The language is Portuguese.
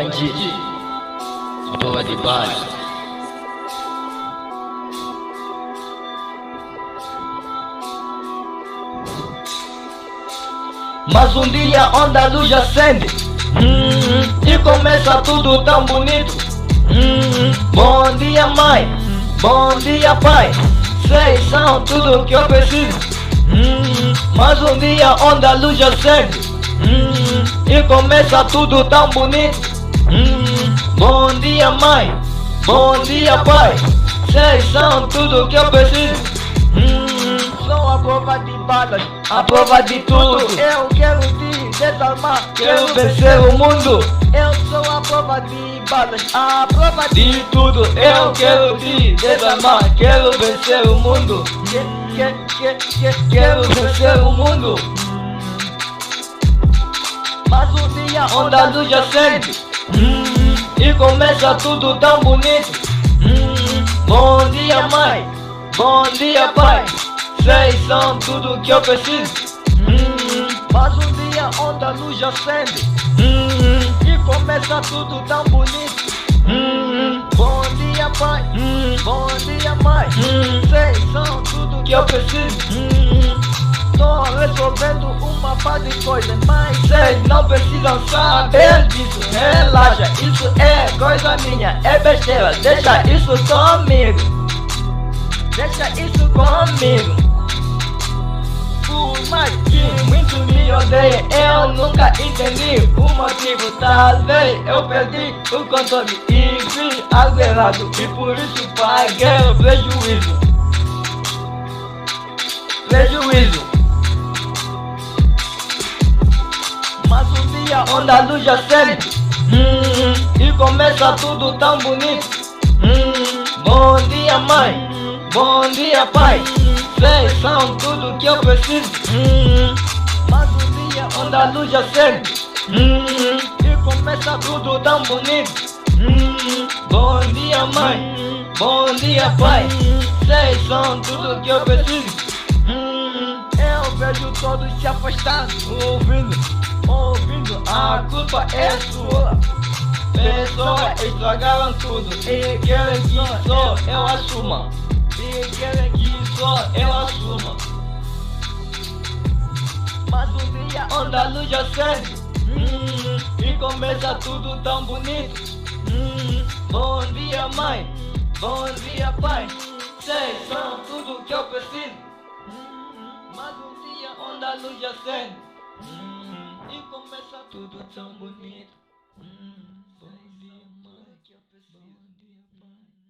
bandido, a prova de bala. Mas um dia onde a luz acende e começa tudo tão bonito. Bom dia mãe, bom dia pai, vocês são tudo que eu preciso. Mas um dia onde a luz acende e começa tudo tão bonito. Bom dia mãe, bom dia pai, vocês são tudo que eu preciso. Sou a prova de balas, a prova de tudo. Eu quero te desarmar, quero vencer o mundo. Eu sou a prova de balas, a prova de tudo. Eu quero te desarmar, quero vencer o mundo. Quero vencer o mundo. Mas um dia onde a luz acende e começa tudo tão bonito. Bom dia mãe, bom dia pai, vocês são tudo que eu preciso. Mas um dia onde a luz acende e começa tudo tão bonito. Bom dia pai, bom dia mãe, vocês são tudo que eu preciso. Tô resolvendo uma par de coisas, mas vocês não precisam saber disso. Relaxa, isso é coisa minha, é besteira, deixa isso comigo. Deixa isso comigo. Por mais que muitos me odeiem, eu nunca entendi o motivo. Talvez eu perdi o controle e fiz algo errado, e por isso paguei o prejuízo. Mas um dia onde a luz acende e começa tudo tão bonito. Bom dia mãe, bom dia pai, vocês são tudo que eu preciso. Mas um dia onde a luz acende e começa tudo tão bonito. Bom dia mãe, bom dia pai, vocês são tudo que eu preciso. Eu vejo todos se afastando, ouvindo, a culpa é sua. Pessoas estragaram tudo e querem que só eu assuma. Mas um dia onde a luz acende e começa tudo tão bonito. Bom dia mãe, bom dia pai, vocês são tudo que eu preciso. Mas um dia onde a luz acende e começa tudo tão bonito. Bom dia mãe, que eu preciso. Bom dia pai.